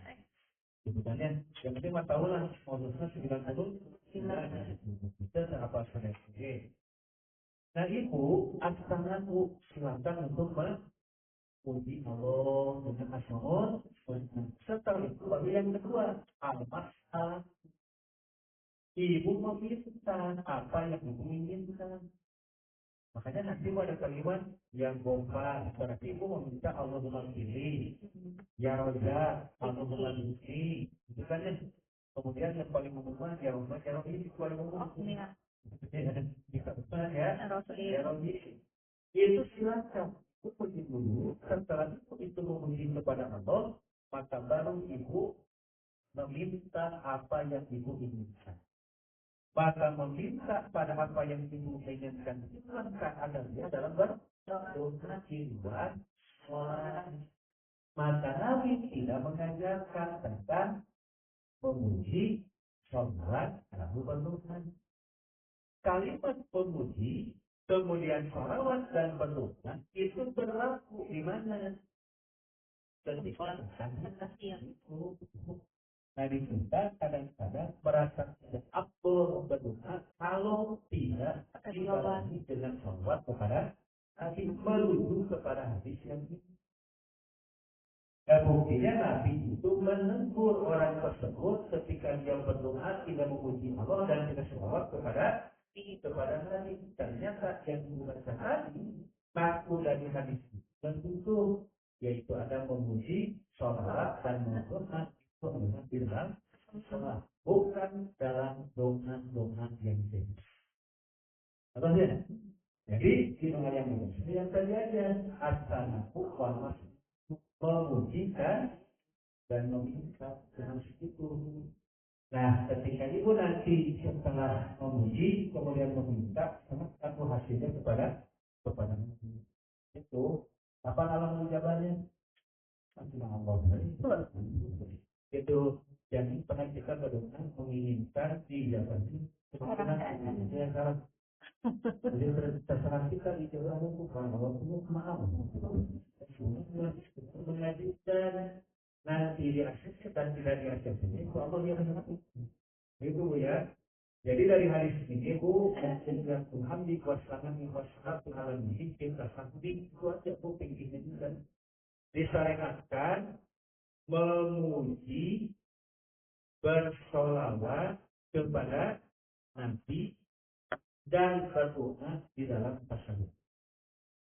Sebenarnya yang penting mah tahu lah asmaul husna 99 kita tidak hafal semua. Nah ibu, asalnya silakan untuk memuji Allah dengan asmaul husna. Setelah itu baru yang kedua, al-mas'al. Ibu meminta apa yang ibu inginkan. Makanya nanti ada kalimat yang bomba. Berarti ibu meminta Allahumma pilih, ya Roja, Allahumma duki. Itu kan ya. Kemudian yang paling umum ya Roja, ya Roja itu paling umum. Dikatakan ya Roja. Itu silakan. Ibu pergi dulu. Setelah itu memuji kepada Allah, maka baru ibu meminta apa yang ibu inginkan. Maka meminta pada apa yang ibu inginkan itu ada dia dalam berdoa jiwa sholat. Maka Nabi tidak mengajarkan tentang memuji sholat lalu berdoa. Kalimat pemuji Kemudian sholawat dan berdoa itu berlaku di mana? Ketika itu. Nah di kita kadang-kadang merasa tidak afdol berdoa kalau tidak dibarengi dengan sholawat kepada Nabi, merujuk kepada hadis yang ini. Buktinya Nabi itu menegur orang tersebut ketika dia berdoa tidak memuji Allah dan tidak sholawat kepada Nabi. Ternyata yang dibaca tadi maksud dari hadis tentu yaitu ada memuji, sholawat dan berdoa itu adalah di dalam sholat, bukan dalam doa yang lain. Apa dia? Jadi di yang ini yang terjadi asanaku wa memuji dan meminta dengan itu. Nah, ketika ibu nanti setelah memuji kemudian meminta, satu hasilnya kepada itu apa alam jawabannya? Allah. Itu yang pernah kita berdoa menginginkan dijabani itu yang salah. Jadi terserah kita di jalan bukan Allah itu maaf. Mengajukan nanti diakses dan tidak diakses ini itu Allah yang menentukan. Itu ya. Jadi dari hadis ini Bu, yang Tuhan di kuasakan di kuasakan Tuhan ini kita sambil kuasa Bu pengen dan disyariatkan memuji bersolawat kepada Nabi dan berdoa di dalam tasawuf.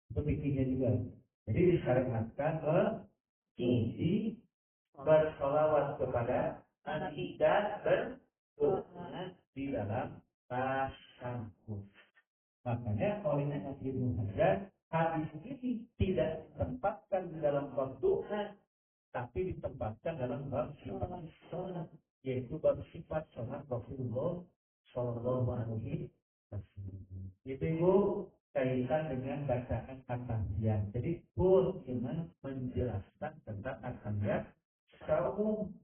Itu pikirnya juga. Jadi disyariatkan memuji bersolawat kepada Nabi dan berdoa di dalam tasawuf. Makanya oleh Nabi Ibnu Hajar hadis ini tidak ditempatkan di dalam bab doa, tapi ditempatkan dalam bab sifat sholat, yaitu bab sifat sholat Rasulullah Shallallahu Alaihi Wasallam. Itu Ibu kaitan dengan bacaan at-tahiyat. Jadi pun cuma menjelaskan tentang at-tahiyat secara umum.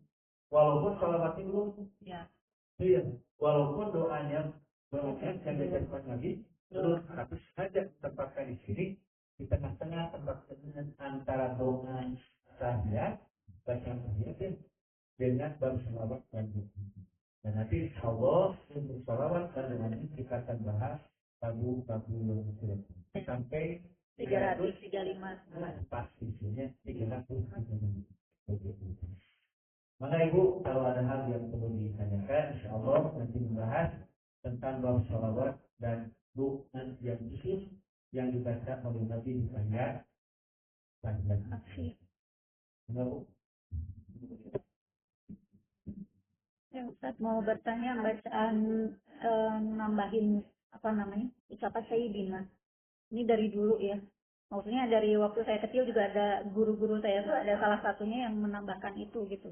Walaupun sholawat itu ya. Iya, walaupun doanya yang diajarkan Nabi terus tapi saja tempatkan di sini di tengah-tengah tempatkan antara doa tahiyat bacaan tahiyat dengan berselawat dan doa. Dan nanti insya Allah untuk salawat dan doa ini kita akan bahas tabu yang sudah sampai 335 pas isinya 335. Maka Ibu, kalau ada hal yang perlu ditanyakan, insya Allah nanti membahas tentang bab salawat dan doa yang khusus yang dibaca oleh Nabi di ayat panjang. Benar, Ya Ustaz mau bertanya bacaan nambahin apa namanya ucapan Sayyidina. Ini dari dulu ya. Maksudnya dari waktu saya kecil juga ada guru-guru saya tuh ada salah satunya yang menambahkan itu gitu.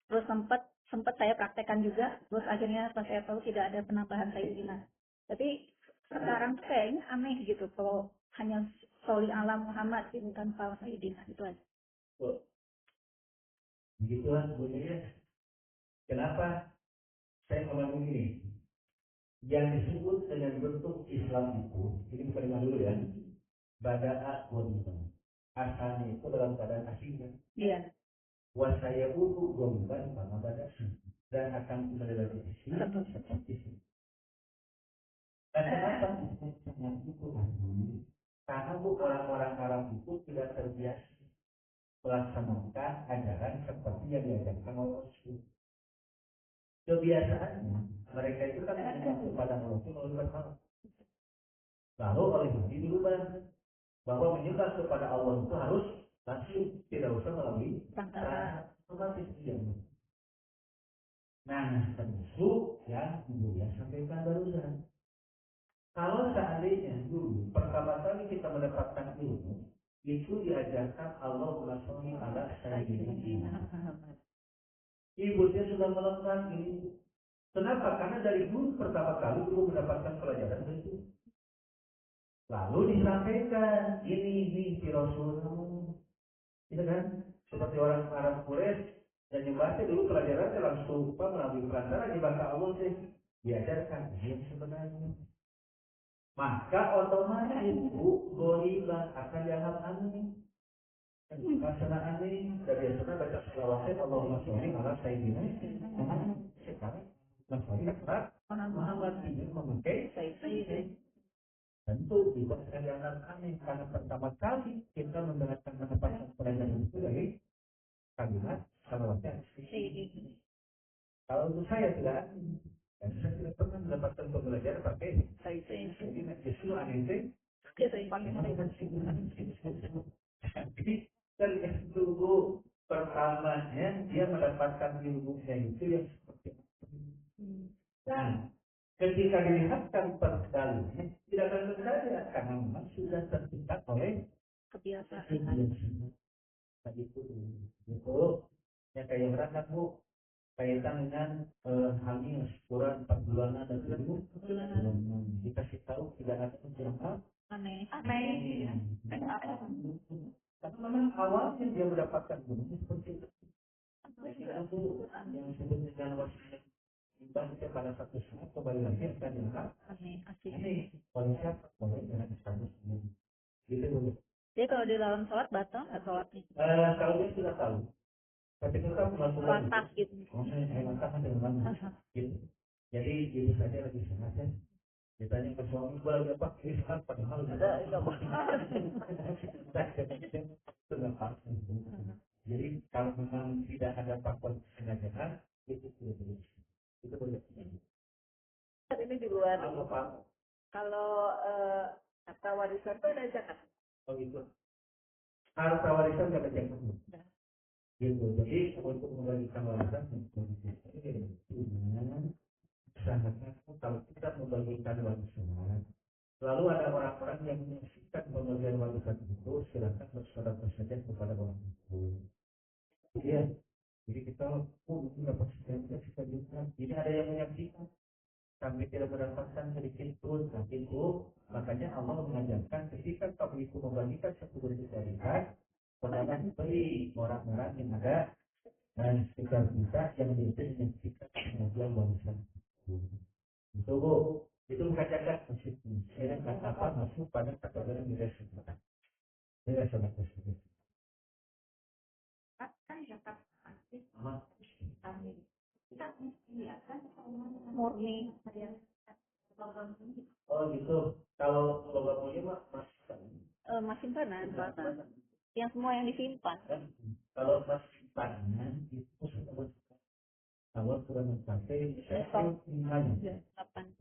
Terus sempat saya praktekkan juga, terus akhirnya pas saya tahu tidak ada penambahan Sayyidina. Tapi sekarang tuh kayaknya aneh gitu kalau hanya Sholli ala Muhammad gitu tanpa Sayyidina itu aja. Begitulah bunyinya. Kenapa saya ngomong ini? Yang disebut dengan bentuk Islam itu, ini bukan dengar dulu ya. Bada'a ghoriban. Asalnya itu dalam keadaan asing kan? Iya. Wasaya ulu ghoriban sama bada'a. Dan akan kembali lagi di sini seperti ini. Dan kenapa sangat itu ahli? Karena orang-orang Arab itu tidak terbiasa melaksanakan ajaran seperti yang diajarkan oleh Rasul. Kebiasaannya mereka itu kan menyembah kepada Allah itu melalui berhala. Lalu oleh Nabi dirubah bahwa menyembah kepada Allah itu harus langsung, tidak usah melalui perantara. Nah, termasuk yang Buya sampaikan barusan. Kalau seandainya dulu pertama kali kita mendapatkan ilmu itu diajarkan Allah sholli ala sayyidina. Ibunya sudah melakukan ini. Kenapa? Karena dari dulu pertama kali dulu mendapatkan pelajaran itu. Lalu disampaikan ini si Rasul, itu kan seperti orang Arab Quraisy dan nyembahnya dulu pelajarannya langsung melalui perantara nyembah Allah sih diajarkan ini sebenarnya. maka otomatis bu goriban akan dianggap aneh. Masalah aneh dari biasanya baca selawatnya Allahumma sholli ala sayyidina sekarang Nabi Muhammad ini memakai sayyidina. Tentu juga dianggap aneh karena pertama kali kita mendapatkan pelajaran itu dari kalimat salawatnya sayyidina. Kalau untuk saya tidak aneh. Dan saya tidak pernah mendapatkan pembelajaran pakai sayyidina. Justru aneh jadi dari dulu pertamanya dia mendapatkan ilmunya itu yang seperti itu. Nah, ketika dilihatkan perkalinya tidak akan terjadi karena memang sudah terpikat oleh kebiasaan. Tadi itu ya kayak berapa bu kaitan dengan hamil kurang 4 bulanan dan itu dikasih tahu tidak ada yang aneh. Tapi memang awalnya dia mendapatkan ilmu seperti itu. Yang disebut dengan wasiat imbang pada satu saat kembali lagi akan dianggap aneh. Oleh siapa? Oleh dengan Islam sendiri. Gitu dulu. Jadi kalau di dalam sholat batal nggak sholatnya? Kalau dia sudah tahu. Tapi tetap melakukan gitu. Mantap dengan gitu. Jadi ibu saja lagi sehat ya. Ditanya ke suami gue lagi apa? Sehat padahal jadi kalau memang tidak ada faktor kesengajaan itu boleh. Itu boleh. Ini di luar. Apa? Kalau harta warisan itu ada zakat. Oh itu. Harta warisan nggak ada zakat. Gitu. Jadi untuk membagikan warisan sangat kalau kita membagikan warisan lalu ada orang-orang yang menyaksikan pembagian warisan itu silakan bersorak saja kepada orang itu. Iya. Jadi kita mungkin dapat sekian juta. Jadi ada yang menyaksikan sampai tidak mendapatkan sedikit pun. Nah itu makanya Allah mengajarkan ketika kamu itu membagikan satu juta rikat kepada beri orang-orang yang ada dan sekitar kita yang menyaksikan pembagian warisan itu bu. Itu bukan zakat maksudnya. Saya kata apa masuk pada kategori nilai sedekah. Nilai sedekah tersebut. Kan zakat asli. Kita kan murni. Oh gitu. Kalau logam mulia mah Mas simpanan. Yang semua yang disimpan. kalau mas simpanan itu sudah kalau sudah mencapai nilainya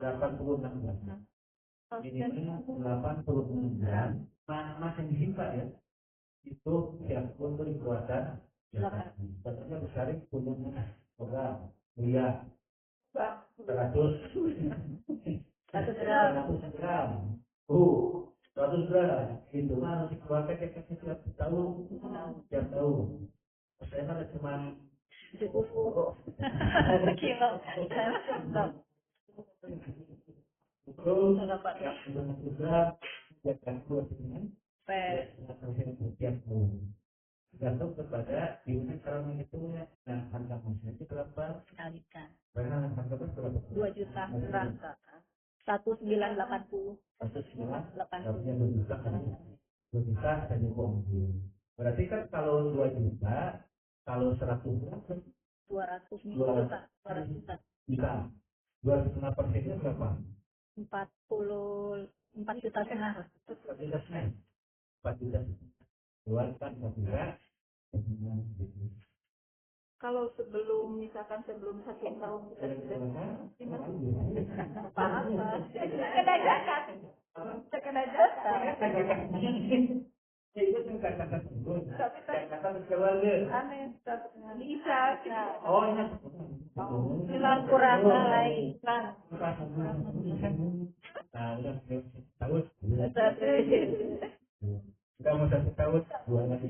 86 gram. Minimal 86 gram. Mas yang disimpan ya itu yang untuk dikeluarkan. Katanya besar punya program mulia 100 gram. 100 gram. Itu mah harus dikeluarkan setiap tahun. Setiap tahun. Saya kan cuma Kilo. terus yang juga jangan buat dengan setiap tahun. Gantung kepada gimana cara menghitungnya. Nah, harga emasnya itu berapa? Kalikan. Karena harga emas berapa? 2 juta berapa? 1980. 1980. 2 juta kan? 2 juta saja mungkin. Berarti kan kalau 2 juta, kalau 100 juta, 200 juta. 200 juta. Juta. 2,5%-nya berapa? 4 juta setengah. 4 juta setengah. 4 juta. Keluarkan 4 juta. Kalau misalkan sebelum 1 tahun kita sudah paham lah. Kena zakat. Kena zakat. Itu kan kata-kata sebelum. Kata-kata keluarga. Aneh. Bisa. Oh, ini. Hilang kurang lain. Nah, udah tahun. Kita mau 1 tahun, 2 lagi.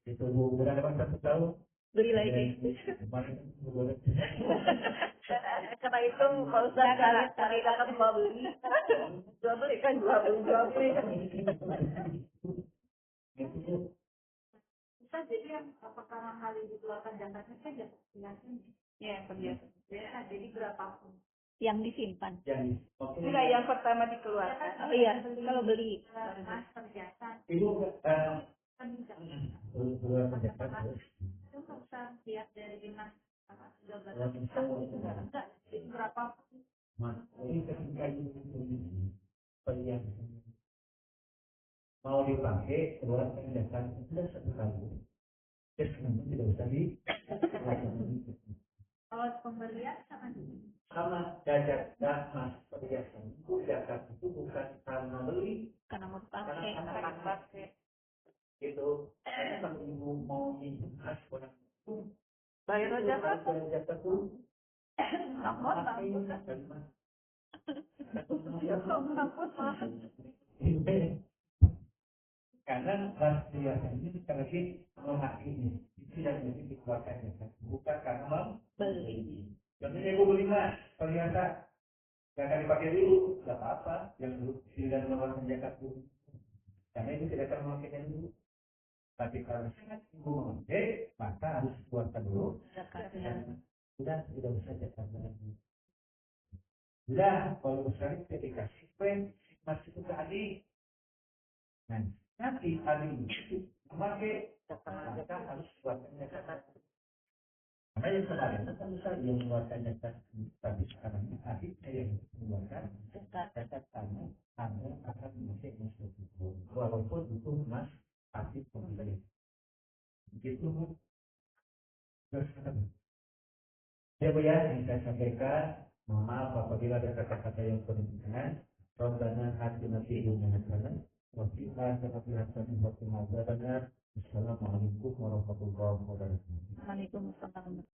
Itu bulan depan 1 tahun. Beli lagi. Karena itu kalau saya cari dapat jual beli kan jual beli. Bisa jadi yang apakah hal yang dikeluarkan zakatnya kan ya kebiasaan. Ya kebiasaan. Jadi berapapun. yang disimpan. Enggak, yang pertama dikeluarkan. Oh iya, kalau beli. Ibu Lihat dari dinas Berapa? ini ketika yang mau dipakai keluarkan dasar sudah 1 tahun. Terus tidak usah di kalau pembelian sama jajan mas perhiasan itu zakat itu bukan karena beli karena mau pakai. gitu. Kalau ibu mau minum khas orang Bayar zakat. zakat dulu karena khas perhiasan ini sekali lagi memakai itu yang jadi dikeluarkan zakat bukan karena mau Beli. contohnya ibu beli mas perhiasan yang akan dipakai dulu nggak apa-apa yang dulu tidak mengeluarkan zakat dulu karena itu tidak akan memakainya dulu. Tapi kalau sangat ibu memakai maka harus keluarkan dulu Zakatnya. sudah tidak usah zakat lagi. Sudah kalau misalnya ketika sikpen masih itu adik, nah nanti adik itu memakai zakat harus keluarkan zakat. Karena yang kemarin itu kan saya yang mengeluarkan zakat, tapi sekarang adiknya yang mengeluarkan zakat karena anda akan masih masuk walaupun itu mas adik pembeli. Begitu terus ya Bu ya yang saya sampaikan mohon maaf apabila ada kata-kata yang kurang berkenan. Rabbana atina fid dunya hasanah wa fil akhirati hasanah wa qina adzabannar. Assalamualaikum warahmatullahi wabarakatuh. Waalaikumsalam.